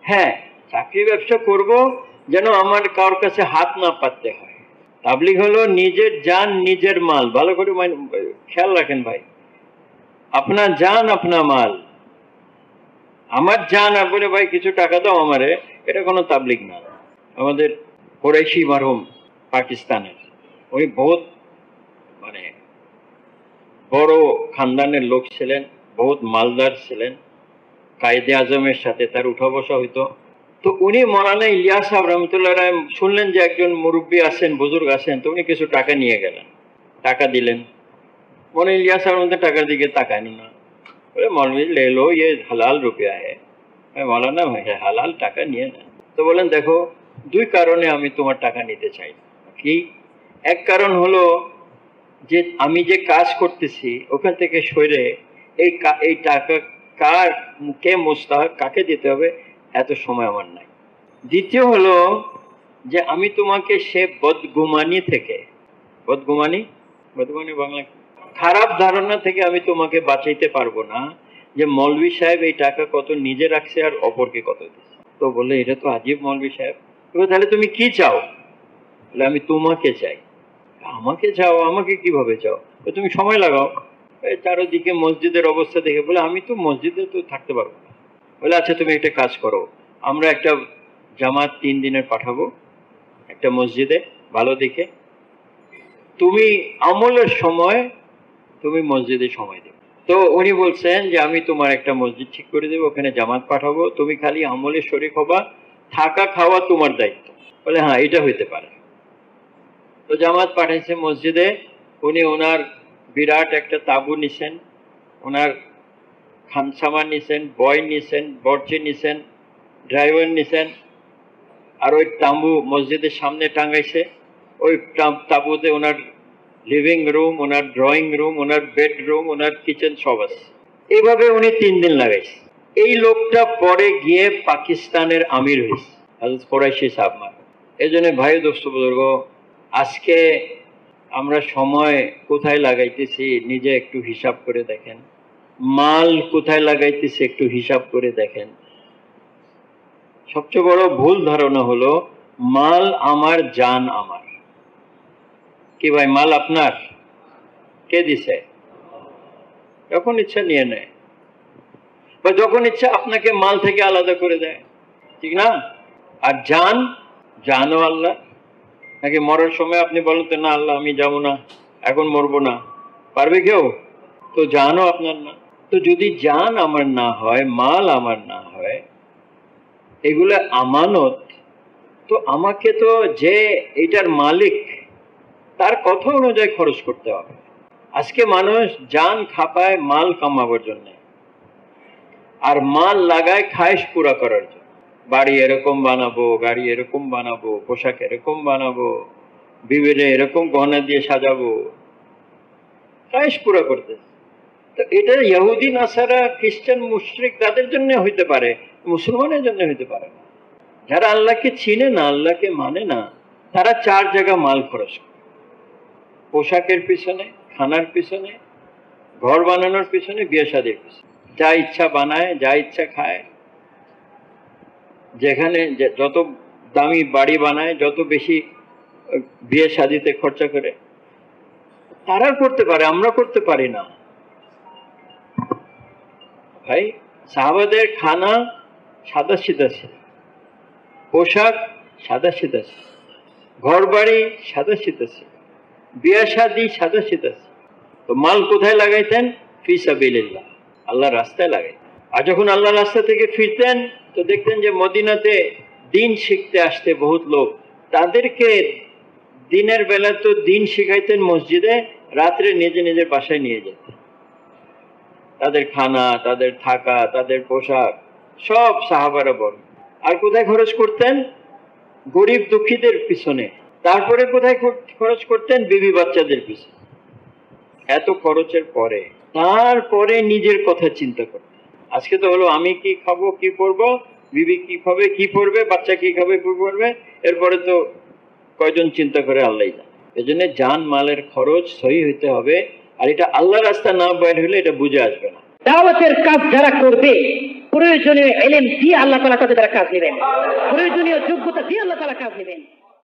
হ্যাঁ, চাকরি ব্যবসা করব যেন আমার কারোর কাছে হাত না পাততে হয়। তাবলীগ হলো নিজের জান নিজের মাল। ভালো করে খেয়াল রাখেন ভাই, আপনার জান আপনার মাল। আমার জান আর বলে ভাই কিছু টাকা দাও আমারে, এটা কোনো তাবলীগ না। আমাদের কুরাইশি মরহুম পাকিস্তানের, উনি বহুত মানে বড় খানদানের লোক ছিলেন, বহুত মালদার ছিলেন, কায়েদে আজমের সাথে তার উঠা বসা হইতো। তো উনি মৌলানা ইলিয়াস সাহেব রহমতুল্লাহ রায় শুনলেন যে একজন মুরব্বী আছেন, বুজুর্গ আছেন, তো উনি কিছু টাকা নিয়ে গেলেন, টাকা দিলেন। মৌলানা ইলিয়াস সাহেব মধ্যে টাকার দিকে তাকায় না, বলে মৌলवी ले लो, ये हलाल रुपया है। মৌলানা ভাই হালাল টাকা নিয়ে নেন। তো বলেন দেখো, দুই কারণে আমি তোমার টাকা নিতে চাই। কি? এক কারণ হলো যে আমি যে কাজ করতেছি ওখান থেকে সরে এই টাকা কার কে মুস্তাহক, কাকে দিতে হবে এত সময় আমার নাই। দ্বিতীয় হলো যে আমি তোমাকে সে বদগুমানি থেকে, বদগুমানি বদগুমানি বাংলা খারাপ ধারণা থেকে আমি তোমাকে বাঁচাইতে পারবো না যে মৌলভী সাহেব এই টাকা কত নিজে রাখছে আর অপরকে কত দিচ্ছে। তো বললে এটা তো আজীব মৌলভী সাহেব। তাহলে তুমি কি চাও? বলে আমি তোমাকে চাই। আমাকে চাও? আমাকে কিভাবে চাও? তুমি সময় লাগাও। চারদিকে মসজিদের অবস্থা দেখে বলে আমি তো মসজিদে তো থাকতে পারবো না। বলে আচ্ছা তুমি একটা কাজ করো, আমরা একটা জামাত 3 দিনের পাঠাবো একটা মসজিদে ভালো দেখে, তুমি আমলের সময় তুমি মসজিদে সময় দেবে। তো উনি বলছেন যে আমি তোমার একটা মসজিদ ঠিক করে দেবো, ওখানে জামাত পাঠাবো, তুমি খালি আমলে শরীক হবা, থাকা খাওয়া তোমার দায়িত্ব। বলে হ্যাঁ এটা হইতে পারে। তো জামাত পাঠাইছে মসজিদে। উনি ওনার বিরাট একটা তাঁবু নিছেন, ওনার খানসামা নিছেন, বয় নিছেন, বর্চি নিছেন, ড্রাইভার নিছেন, আর ওই তাঁবু মসজিদের সামনে টাঙ্গাইছে। ওই তাঁবুতে ওনার লিভিং রুম, ওনার ড্রয়িং রুম, ওনার বেডরুম, ওনার কিচেন সব আছে। এইভাবে উনি 3 দিন লাগাইছে। এই লোকটা পরে গিয়ে পাকিস্তানের আমির হয়েছে, হযরত কুরাইশি সাহেব। এই জন্য ভাই দোস্ত বুজুর্গ, আজকে আমরা সময় কোথায় লাগাইতেছি নিজে একটু হিসাব করে দেখেন, মাল কোথায় লাগাইতেছি একটু হিসাব করে দেখেন। সবচেয়ে বড় ভুল ধারণা হলো মাল আমার, জান আমার। কি ভাই, মাল আপনার? কে দিছে? যখন ইচ্ছা নিয়ে নেয়, বা যখন ইচ্ছা আপনাকে মাল থেকে আলাদা করে দেয়, ঠিক না? আর জান, জানও আল্লাহ। নাকি মরার সময় আপনি বলেন তো না আল্লাহ আমি যাবো না, এখন মরবো না, পারবে কেউ? তো জানও আপনার না। তো যদি জান আমার না হয়, মাল আমার না হয়, এগুলো আমানত, তো আমাকে তো যে এটার মালিক তার কথা অনুযায়ী খরচ করতে হবে। আজকে মানুষ জান খাপায় মাল কামাবার জন্য, আর মাল লাগায় খায়েশ পুরা করার জন্য। বাড়ি এরকম বানাবো, গাড়ি এরকম বানাবো, পোশাক এরকম বানাবো, বিবিরে এরকম গহনা দিয়ে সাজাবো, খায়েশ পুরা করতে। তো এটা ইহুদি নাসারা খ্রিস্টান মুশরিক তাদের জন্য হইতে পারে, মুসলমানের জন্য হইতে পারে না। যারা আল্লাহকে চিনে না, আল্লাহকে মানে না, তারা 4 জায়গা মাল খরচ করে। পোশাকের পিছনে, খানার পিছনে, ঘর বানানোর পিছনে, বিয়ে শাদীর পিছনে। যা ইচ্ছা বানায়, যা ইচ্ছা খায়, যেখানে যত দামি বাড়ি বানায়, যত বেশি বিয়ে শাদীতে খরচা করে। তারা করতে পারে, আমরা করতে পারি না। ভাই সাহাবাদের খানা সাদা সিধা ছিল, পোশাক সাদা সিধা ছিল, ঘর বাড়ি সাদা সিধা ছিল, বিয়ে শাদী সাদা সিধা ছিল। তো মাল কোথায় লাগাইতেন? ফি সাবিলিল্লাহ, আল্লাহর রাস্তায় লাগাইতেন। আর যখন আল্লাহর রাস্তা থেকে ফিরতেন তো দেখতেন যে মদিনাতে দিন শিখতে আসতে বহুত লোক, তাদেরকে দিনের বেলা তো দিন শিখাইতেন মসজিদে, রাত্রে নিজে নিজের বাসায় নিয়ে যেতেন। তাদের খানা, তাদের থাকা, তাদের পোশাক সব সাহাবারা বড়। আর কোথায় খরচ করতেন? গরিব দুঃখীদের পিছনে। তারপরে কোথায় খরচ করতেন? বিবি বাচ্চাদের পিছনে। এত খরচের পরে তারপরে নিজের কথা চিন্তা করতেন। আজকে তো হলো আমি কি খাবো, কি পরবো, বিবি কি খাবে, কি পরবে, বাচ্চা কি খাবে, কি পরবে, এরপরে তো কয়জন চিন্তা করে আল্লাহ জানে। এজন্য জান মালের খরচ সহি হইতে হবে। আর এটা আল্লাহ রাস্তা না বের হলে এটা বুঝে আসবে না। দাওয়াতের কাজ যারা করবে প্রয়োজনীয় ইলম দিয়ে আল্লাহ তাআলা তাদের দ্বারা কাজ নেবেন, প্রয়োজনীয় যোগ্যতা দিয়ে আল্লাহ তাআলা কাজ নেবেন।